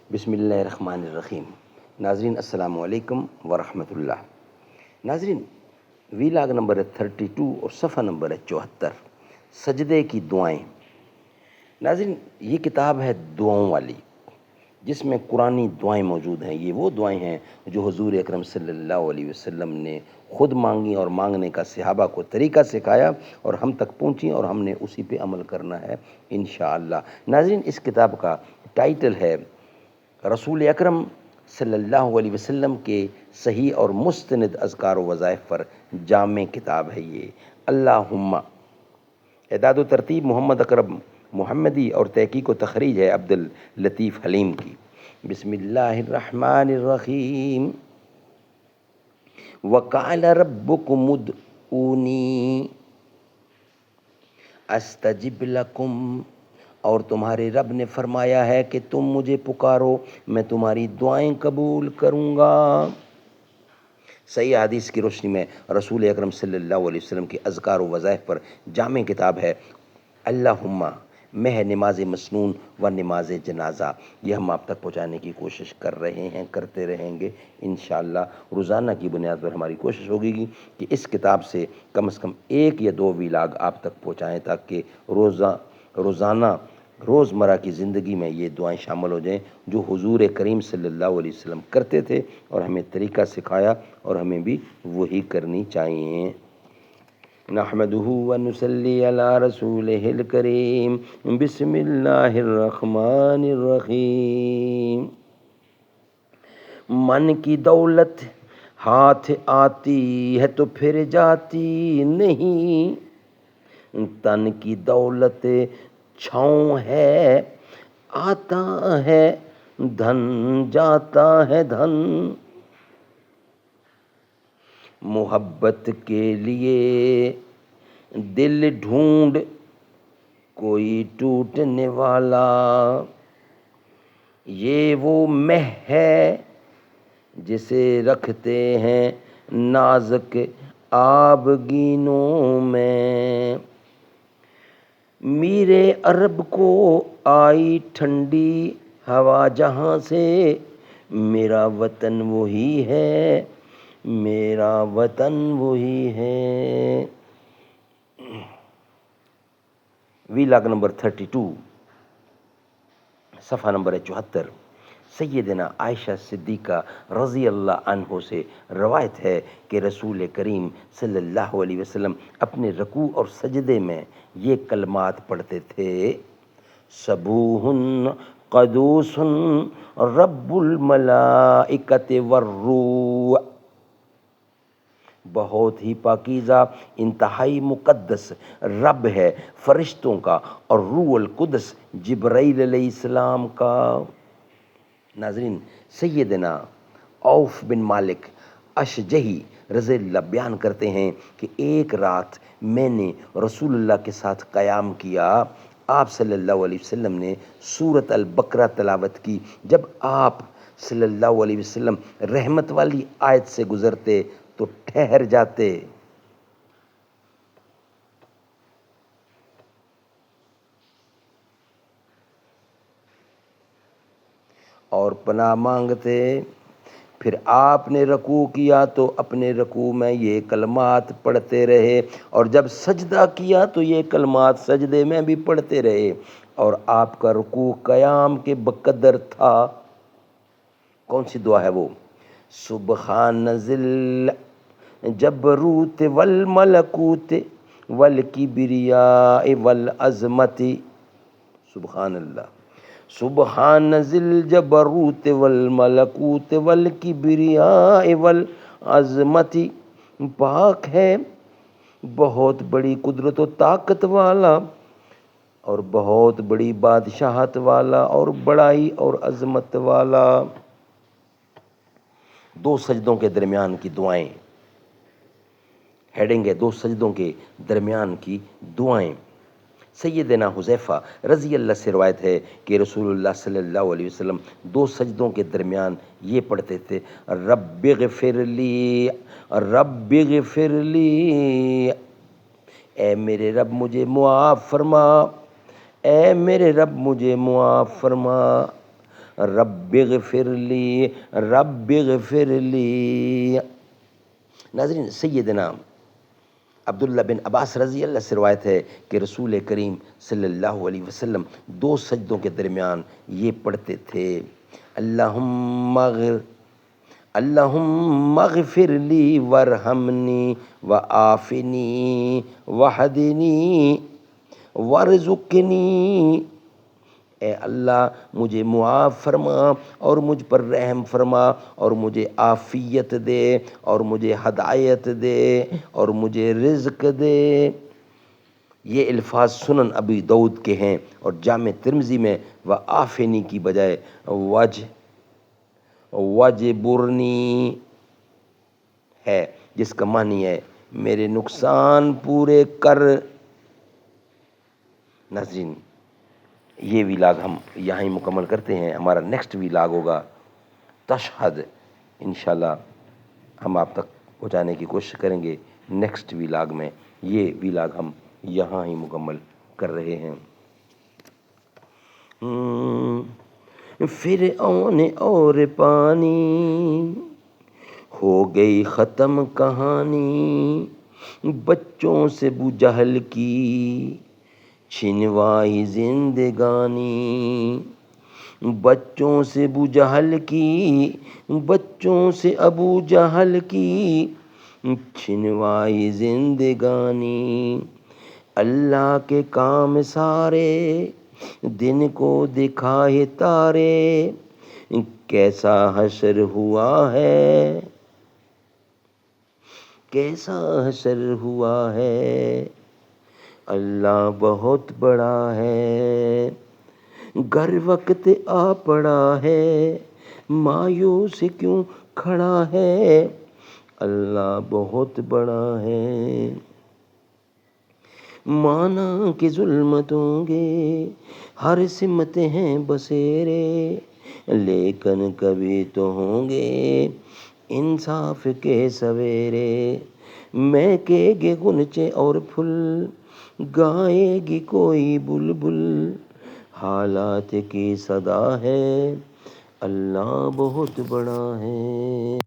بسم اللہ الرحمن الرحیم۔ ناظرین السلام علیکم ورحمۃ اللہ۔ ناظرین ویلاگ نمبر ہے 32 اور صفحہ نمبر ہے 74، سجدے کی دعائیں۔ ناظرین یہ کتاب ہے دعاؤں والی، جس میں قرآنی دعائیں موجود ہیں۔ یہ وہ دعائیں ہیں جو حضور اکرم صلی اللہ علیہ وسلم نے خود مانگی اور مانگنے کا صحابہ کو طریقہ سکھایا اور ہم تک پہنچی، اور ہم نے اسی پہ عمل کرنا ہے انشاءاللہ۔ ناظرین اس کتاب کا ٹائٹل ہے رسول اکرم صلی اللہ علیہ وسلم کے صحیح اور مستند اذکار و وظائف پر جامع کتاب ہے یہ۔ اللہم، اعداد و ترتیب محمد اکرم محمدی اور تحقیق و تخریج ہے عبد اللطیف حلیم کی۔ بسم اللہ الرحمن الرحیم۔ وقال ربکم ادعونی استجب لکم، اور تمہارے رب نے فرمایا ہے کہ تم مجھے پکارو، میں تمہاری دعائیں قبول کروں گا۔ صحیح حدیث کی روشنی میں رسول اکرم صلی اللہ علیہ وسلم کے اذکار و وظائف پر جامع کتاب ہے اللہم میں نماز مسنون و نماز جنازہ۔ یہ ہم آپ تک پہنچانے کی کوشش کر رہے ہیں، کرتے رہیں گے انشاءاللہ۔ روزانہ کی بنیاد پر ہماری کوشش ہوگی کہ اس کتاب سے کم از کم 1 یا 2 ویلاگ آپ تک پہنچائیں، تاکہ روزانہ روزمرہ کی زندگی میں یہ دعائیں شامل ہو جائیں جو حضور کریم صلی اللہ علیہ وسلم کرتے تھے اور ہمیں طریقہ سکھایا، اور ہمیں بھی وہی کرنی چاہیے۔ نحمدہ ونصلی علی رسولہ الکریم۔ بسم اللہ الرحمن الرحیم۔ من کی دولت ہاتھ آتی ہے تو پھر جاتی نہیں، تن کی دولت چھاؤں ہے آتا ہے دھن جاتا ہے دھن، محبت کے لیے دل ڈھونڈ کوئی ٹوٹنے والا، یہ وہ مہ ہے جسے رکھتے ہیں نازک آبگینوں میں، میرے عرب کو آئی ٹھنڈی ہوا جہاں سے، میرا وطن وہی ہے، میرا وطن وہی ہے۔ ویلاگ نمبر 32 صفحہ نمبر ہے 74۔ سیدنا عائشہ صدیقہ رضی اللہ عنہ سے روایت ہے کہ رسول کریم صلی اللہ علیہ وسلم اپنے رکوع اور سجدے میں یہ کلمات پڑھتے تھے: سبوح قدوس رب الملائکۃ والروح، بہت ہی پاکیزہ انتہائی مقدس رب ہے فرشتوں کا اور روح القدس جبرائیل علیہ السلام کا۔ ناظرین سیدنا عوف بن مالک اشجعی رضی اللہ بیان کرتے ہیں کہ ایک رات میں نے رسول اللہ کے ساتھ قیام کیا، آپ صلی اللہ علیہ وسلم نے سورۃ البقرہ تلاوت کی۔ جب آپ صلی اللہ علیہ وسلم رحمت والی آیت سے گزرتے تو ٹھہر جاتے، اور پناہ مانگتے۔ پھر آپ نے رکوع کیا تو اپنے رکوع میں یہ کلمات پڑھتے رہے، اور جب سجدہ کیا تو یہ کلمات سجدے میں بھی پڑھتے رہے، اور آپ کا رکوع قیام کے بقدر تھا۔ کون سی دعا ہے وہ؟ سبحان ذل جبروت والملکوت والکبریاء والعظمت، سبحان اللہ، سبحان ذل جبروت والملکوت والکبریاء والعظمت، پاک ہے بہت بڑی قدرت و طاقت والا اور بہت بڑی بادشاہت والا اور بڑائی اور عظمت والا۔ 2 سجدوں کے درمیان کی دعائیں، ہیڈنگ ہے 2 سجدوں کے درمیان کی دعائیں۔ سیدنا حذیفہ رضی اللہ سے روایت ہے کہ رسول اللہ صلی اللہ علیہ وسلم 2 سجدوں کے درمیان یہ پڑھتے تھے: رب اغفر لی، رب اغفر لی، اے میرے رب مجھے معاف فرما، اے میرے رب مجھے معاف فرما، رب اغفر لی، رب اغفر لی۔ ناظرین، سیدنا عبداللہ بن عباس رضی اللہ سے روایت ہے کہ رسول کریم صلی اللہ علیہ وسلم 2 سجدوں کے درمیان یہ پڑھتے تھے، اللہم اغفر لی ورحمنی وعافنی وحدنی وارزقنی، اے اللہ مجھے معاف فرما اور مجھ پر رحم فرما اور مجھے عافیت دے اور مجھے ہدایت دے اور مجھے رزق دے۔ یہ الفاظ سنن ابی داؤد کے ہیں اور جامع ترمذی میں وعافنی کی بجائے وجبرنی ہے، جس کا معنی ہے میرے نقصان پورے کر۔ ناظرین، یہ ویلاگ ہم یہاں ہی مکمل کرتے ہیں۔ ہمارا نیکسٹ ویلاگ ہوگا تشہد، انشاءاللہ ہم آپ تک پہنچانے کی کوشش کریں گے نیکسٹ ویلاگ میں۔ یہ ویلاگ ہم یہاں ہی مکمل کر رہے ہیں۔ فرعون اور پانی ہو گئی ختم کہانی، بچوں سے ابو جہل کی چھنوائی زندگانی، بچوں سے ابو جہل کی، بچوں سے ابو جہل کی چھنوائی زندگانی، اللہ کے کام سارے دن کو دکھائے تارے، کیسا حشر ہوا ہے، کیسا حشر ہوا ہے، اللہ بہت بڑا ہے، گر وقت آ پڑا ہے، مایوس کیوں کھڑا ہے، اللہ بہت بڑا ہے۔ مانا کہ ظلمتوں گے ہر سمت ہیں بسیرے، لیکن کبھی تو ہوں گے انصاف کے سویرے، مہکے گے غنچے اور پھول، گائے گی کوئی بلبل، حالات کی صدا ہے، اللہ بہت بڑا ہے۔